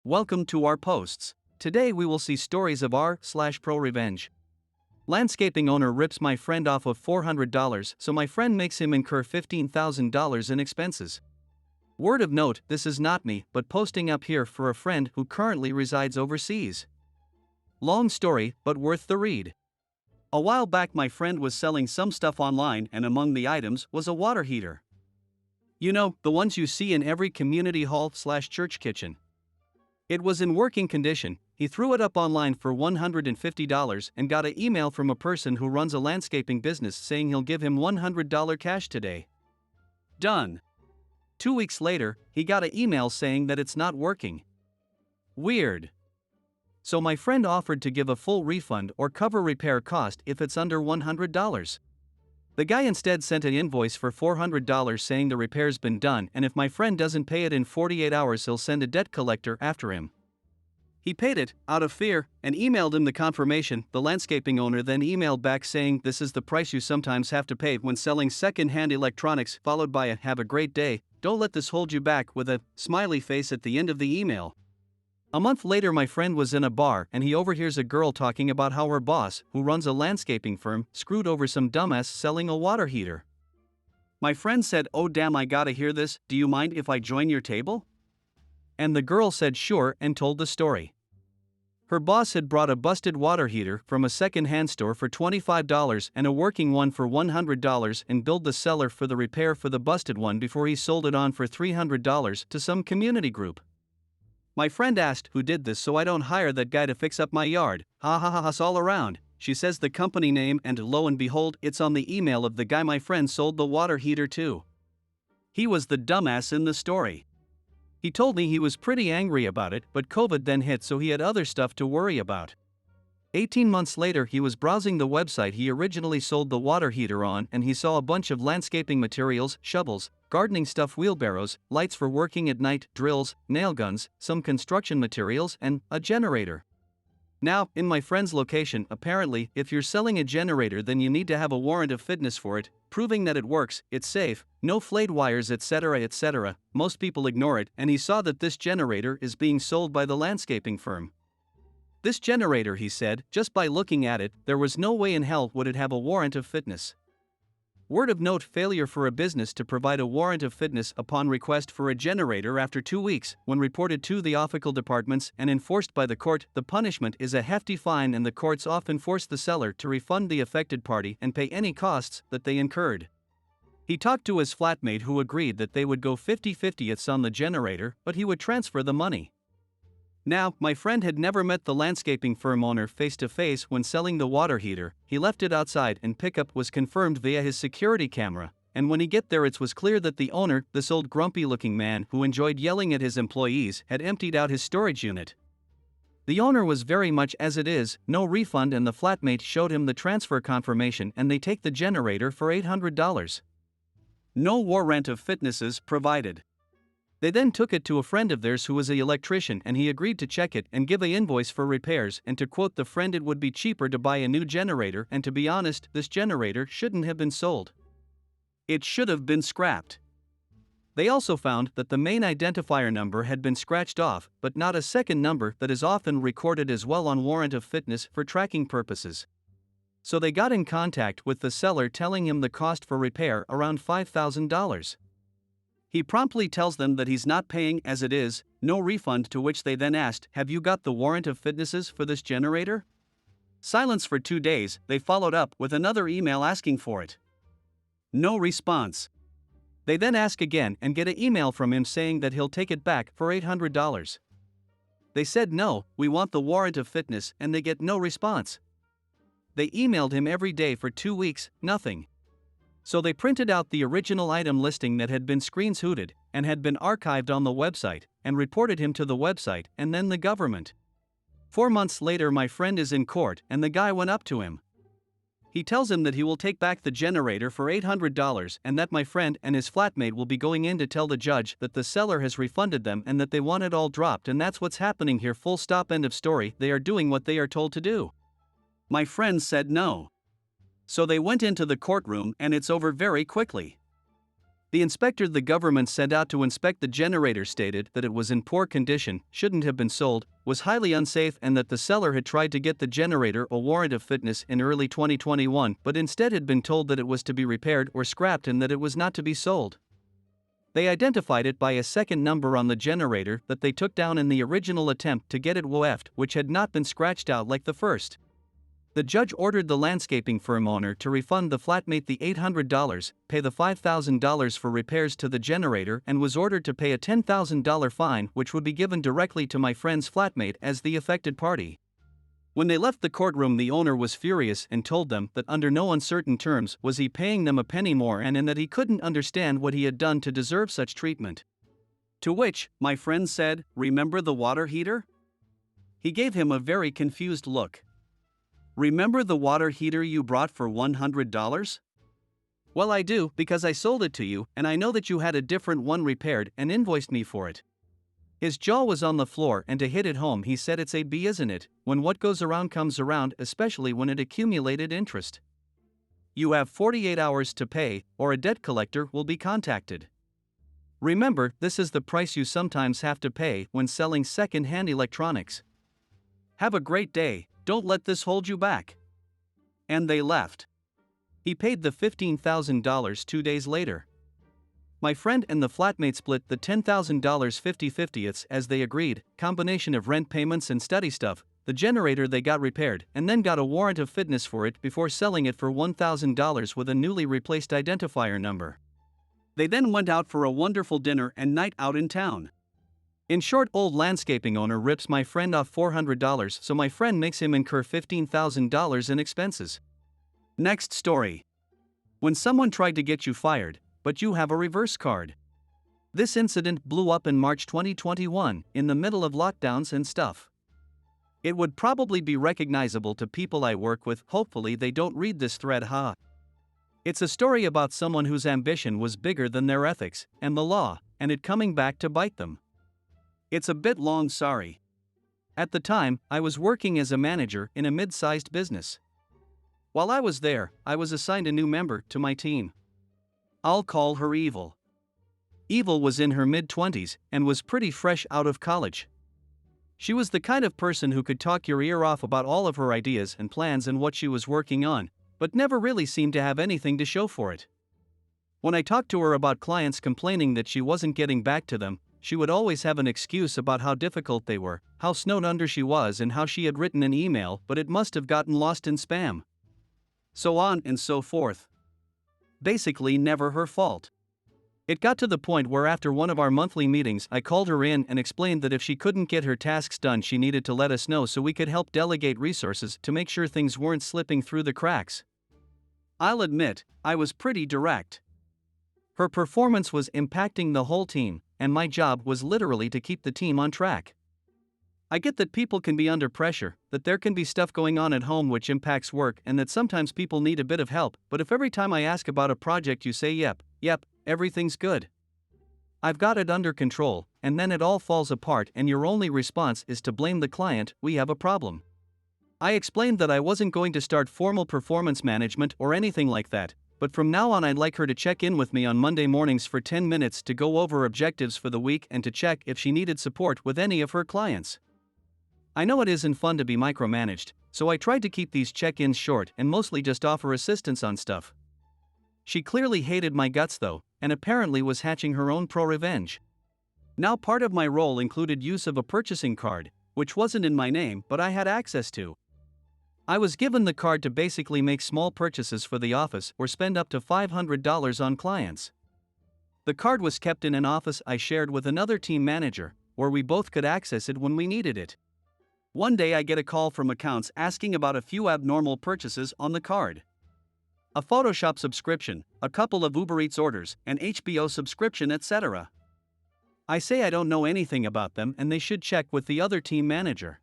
Welcome to our posts. Today we will see stories of r/ProRevenge. Landscaping owner rips my friend off of $400, so my friend makes him incur $15,000 in expenses. Word of note, this is not me, but posting up here for a friend who currently resides overseas. Long story, but worth the read. A while back my friend was selling some stuff online, and among the items was a water heater. You know, the ones you see in every community hall/church kitchen. It was in working condition. He threw it up online for $150 and got an email from a person who runs a landscaping business saying he'll give him $100 cash today. Done. 2 weeks later, he got an email saying that it's not working. Weird. So my friend offered to give a full refund or cover repair cost if it's under $100. The guy instead sent an invoice for $400 saying the repair's been done, and if my friend doesn't pay it in 48 hours he'll send a debt collector after him. He paid it, out of fear, and emailed him the confirmation. The landscaping owner then emailed back saying this is the price you sometimes have to pay when selling second-hand electronics, followed by a "have a great day, don't let this hold you back" with a smiley face at the end of the email. A month later my friend was in a bar and he overhears a girl talking about how her boss, who runs a landscaping firm, screwed over some dumbass selling a water heater. My friend said, "Oh damn, I gotta hear this, do you mind if I join your table?" And the girl said sure and told the story. Her boss had brought a busted water heater from a second-hand store for $25 and a working one for $100 and billed the seller for the repair for the busted one before he sold it on for $300 to some community group. My friend asked who did this so I don't hire that guy to fix up my yard. Ha ha ha ha all around. She says the company name and lo and behold it's on the email of the guy my friend sold the water heater to. He was the dumbass in the story. He told me he was pretty angry about it, but COVID then hit so he had other stuff to worry about. 18 months later he was browsing the website he originally sold the water heater on and he saw a bunch of landscaping materials, shovels, gardening stuff, wheelbarrows, lights for working at night, drills, nail guns, some construction materials, and a generator. Now, in my friend's location, apparently, if you're selling a generator then you need to have a warrant of fitness for it, proving that it works, it's safe, no flayed wires, etc. etc. Most people ignore it, and he saw that this generator is being sold by the landscaping firm. This generator, he said, just by looking at it, there was no way in hell would it have a warrant of fitness. Word of note, failure for a business to provide a warrant of fitness upon request for a generator after 2 weeks, when reported to the ethical departments and enforced by the court, the punishment is a hefty fine and the courts often force the seller to refund the affected party and pay any costs that they incurred. He talked to his flatmate who agreed that they would go 50-50 on the generator, but he would transfer the money. Now, my friend had never met the landscaping firm owner face-to-face when selling the water heater. He left it outside and pickup was confirmed via his security camera, and when he get there it was clear that the owner, this old grumpy-looking man who enjoyed yelling at his employees, had emptied out his storage unit. The owner was very much as it is, no refund, and the flatmate showed him the transfer confirmation and they take the generator for $800. No warrant of fitnesses provided. They then took it to a friend of theirs who was an electrician and he agreed to check it and give an invoice for repairs, and to quote the friend, it would be cheaper to buy a new generator, and to be honest, this generator shouldn't have been sold. It should have been scrapped. They also found that the main identifier number had been scratched off, but not a second number that is often recorded as well on warrant of fitness for tracking purposes. So they got in contact with the seller telling him the cost for repair around $5,000. He promptly tells them that he's not paying as it is, no refund, to which they then asked, "Have you got the warrant of fitnesses for this generator?" Silence for 2 days, they followed up with another email asking for it. No response. They then ask again and get an email from him saying that he'll take it back for $800. They said no, we want the warrant of fitness, and they get no response. They emailed him every day for 2 weeks, nothing. So they printed out the original item listing that had been screenshotted and had been archived on the website and reported him to the website and then the government. 4 months later my friend is in court and the guy went up to him. He tells him that he will take back the generator for $800 and that my friend and his flatmate will be going in to tell the judge that the seller has refunded them and that they want it all dropped, and that's what's happening here, full stop, end of story. They are doing what they are told to do. My friend said no. So they went into the courtroom and it's over very quickly. The inspector the government sent out to inspect the generator stated that it was in poor condition, shouldn't have been sold, was highly unsafe, and that the seller had tried to get the generator a warrant of fitness in early 2021 but instead had been told that it was to be repaired or scrapped and that it was not to be sold. They identified it by a second number on the generator that they took down in the original attempt to get it WOF'd, which had not been scratched out like the first. The judge ordered the landscaping firm owner to refund the flatmate the $800, pay the $5,000 for repairs to the generator, and was ordered to pay a $10,000 fine, which would be given directly to my friend's flatmate as the affected party. When they left the courtroom, the owner was furious and told them that under no uncertain terms was he paying them a penny more, and that he couldn't understand what he had done to deserve such treatment. To which my friend said, "Remember the water heater?" He gave him a very confused look. "Remember the water heater you brought for $100? Well, I do, because I sold it to you, and I know that you had a different one repaired and invoiced me for it." His jaw was on the floor, and to hit it home he said, "It's a B, isn't it, when what goes around comes around, especially when it accumulated interest. You have 48 hours to pay, or a debt collector will be contacted. Remember, this is the price you sometimes have to pay when selling second-hand electronics. Have a great day, don't let this hold you back." And they left. He paid the $15,000 2 days later. My friend and the flatmate split the $10,000 50/50 as they agreed, combination of rent payments and study stuff. The generator they got repaired and then got a warrant of fitness for it before selling it for $1,000 with a newly replaced identifier number. They then went out for a wonderful dinner and night out in town. In short, old landscaping owner rips my friend off $400, so my friend makes him incur $15,000 in expenses. Next story. When someone tried to get you fired, but you have a reverse card. This incident blew up in March 2021, in the middle of lockdowns and stuff. It would probably be recognizable to people I work with, hopefully they don't read this thread, ha. It's a story about someone whose ambition was bigger than their ethics and the law, and it coming back to bite them. It's a bit long, sorry. At the time, I was working as a manager in a mid-sized business. While I was there, I was assigned a new member to my team. I'll call her Evil. Evil was in her mid-20s and was pretty fresh out of college. She was the kind of person who could talk your ear off about all of her ideas and plans and what she was working on, but never really seemed to have anything to show for it. When I talked to her about clients complaining that she wasn't getting back to them, she would always have an excuse about how difficult they were, how snowed under she was, and how she had written an email but it must have gotten lost in spam. So on and so forth. Basically never her fault. It got to the point where after one of our monthly meetings I called her in and explained that if she couldn't get her tasks done she needed to let us know so we could help delegate resources to make sure things weren't slipping through the cracks. I'll admit, I was pretty direct. Her performance was impacting the whole team, and my job was literally to keep the team on track. I get that people can be under pressure, that there can be stuff going on at home which impacts work, and that sometimes people need a bit of help, but if every time I ask about a project you say yep, everything's good, I've got it under control, and then it all falls apart and your only response is to blame the client, we have a problem. I explained that I wasn't going to start formal performance management or anything like that, but from now on I'd like her to check in with me on Monday mornings for 10 minutes to go over objectives for the week and to check if she needed support with any of her clients. I know it isn't fun to be micromanaged, so I tried to keep these check-ins short and mostly just offer assistance on stuff. She clearly hated my guts though, and apparently was hatching her own ProRevenge. Now part of my role included use of a purchasing card, which wasn't in my name but I had access to. I was given the card to basically make small purchases for the office or spend up to $500 on clients. The card was kept in an office I shared with another team manager, where we both could access it when we needed it. One day I get a call from accounts asking about a few abnormal purchases on the card. A Photoshop subscription, a couple of Uber Eats orders, an HBO subscription, etc. I say I don't know anything about them and they should check with the other team manager.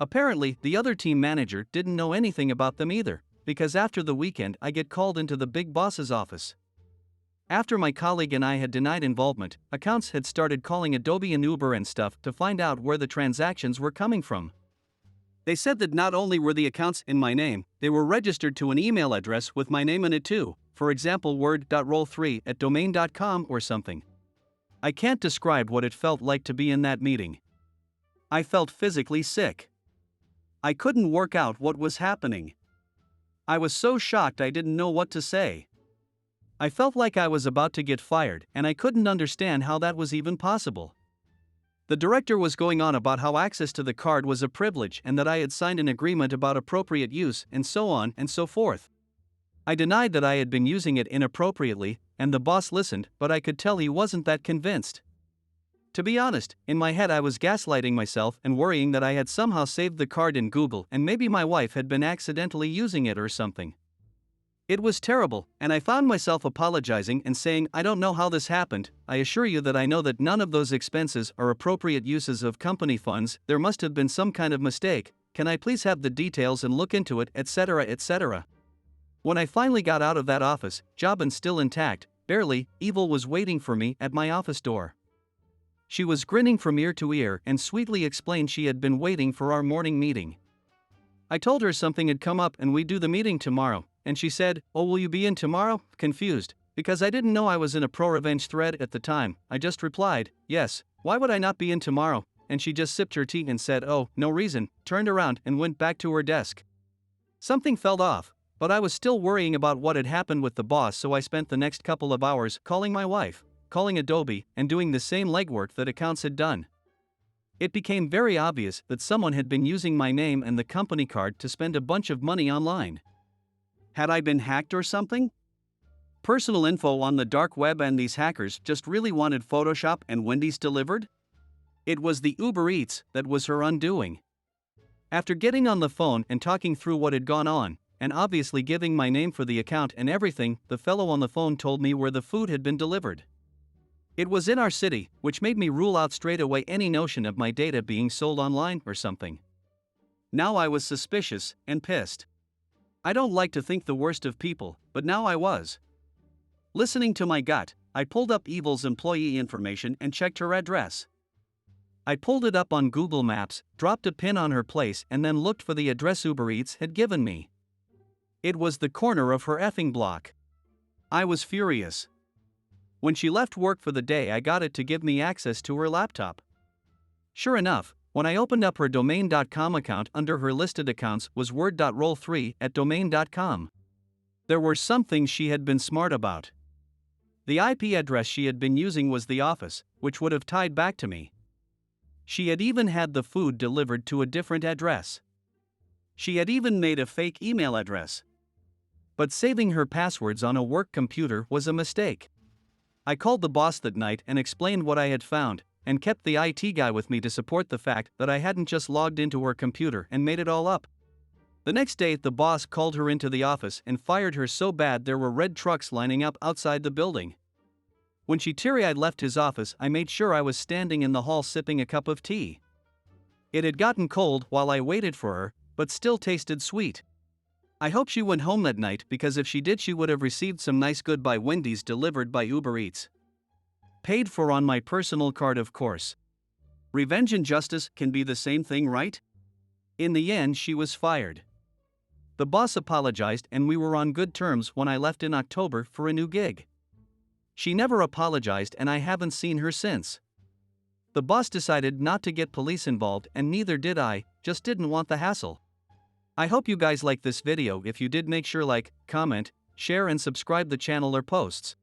Apparently, the other team manager didn't know anything about them either, because after the weekend I get called into the big boss's office. After my colleague and I had denied involvement, accounts had started calling Adobe and Uber and stuff to find out where the transactions were coming from. They said that not only were the accounts in my name, they were registered to an email address with my name in it too, for example word.roll3 at domain.com or something. I can't describe what it felt like to be in that meeting. I felt physically sick. I couldn't work out what was happening. I was so shocked I didn't know what to say. I felt like I was about to get fired, and I couldn't understand how that was even possible. The director was going on about how access to the card was a privilege and that I had signed an agreement about appropriate use, and so on and so forth. I denied that I had been using it inappropriately, and the boss listened, but I could tell he wasn't that convinced. To be honest, in my head I was gaslighting myself and worrying that I had somehow saved the card in Google and maybe my wife had been accidentally using it or something. It was terrible, and I found myself apologizing and saying, "I don't know how this happened. I assure you that I know that none of those expenses are appropriate uses of company funds. There must have been some kind of mistake. Can I please have the details and look into it, etc., etc." When I finally got out of that office, job still intact, barely, Evil was waiting for me at my office door. She was grinning from ear to ear and sweetly explained she had been waiting for our morning meeting. I told her something had come up and we'd do the meeting tomorrow, and she said, "Oh, will you be in tomorrow?" Confused, because I didn't know I was in a ProRevenge thread at the time. I just replied, "Yes, why would I not be in tomorrow?" And she just sipped her tea and said, "Oh, no reason," turned around and went back to her desk. Something felt off, but I was still worrying about what had happened with the boss, so I spent the next couple of hours calling my wife, calling Adobe, and doing the same legwork that accounts had done. It became very obvious that someone had been using my name and the company card to spend a bunch of money online. Had I been hacked or something? Personal info on the dark web, and these hackers just really wanted Photoshop and Wendy's delivered? It was the Uber Eats that was her undoing. After getting on the phone and talking through what had gone on, and obviously giving my name for the account and everything, the fellow on the phone told me where the food had been delivered. It was in our city, which made me rule out straight away any notion of my data being sold online or something. Now I was suspicious and pissed. I don't like to think the worst of people, but now I was. Listening to my gut, I pulled up Evil's employee information and checked her address. I pulled it up on Google Maps, dropped a pin on her place, and then looked for the address Uber Eats had given me. It was the corner of her effing block. I was furious. When she left work for the day, I got it to give me access to her laptop. Sure enough, when I opened up her domain.com account, under her listed accounts was word.roll3 at domain.com. There were some things she had been smart about. The IP address she had been using was the office, which would have tied back to me. She had even had the food delivered to a different address. She had even made a fake email address. But saving her passwords on a work computer was a mistake. I called the boss that night and explained what I had found, and kept the IT guy with me to support the fact that I hadn't just logged into her computer and made it all up. The next day, the boss called her into the office and fired her so bad there were red trucks lining up outside the building. When she teary-eyed left his office, I made sure I was standing in the hall sipping a cup of tea. It had gotten cold while I waited for her, but still tasted sweet. I hope she went home that night, because if she did, she would have received some nice Goodbye Wendy's delivered by Uber Eats. Paid for on my personal card, of course. Revenge and justice can be the same thing, right? In the end, she was fired. The boss apologized and we were on good terms when I left in October for a new gig. She never apologized and I haven't seen her since. The boss decided not to get police involved, and neither did I, just didn't want the hassle. I hope you guys like this video. If you did, make sure like, comment, share and subscribe the channel or posts.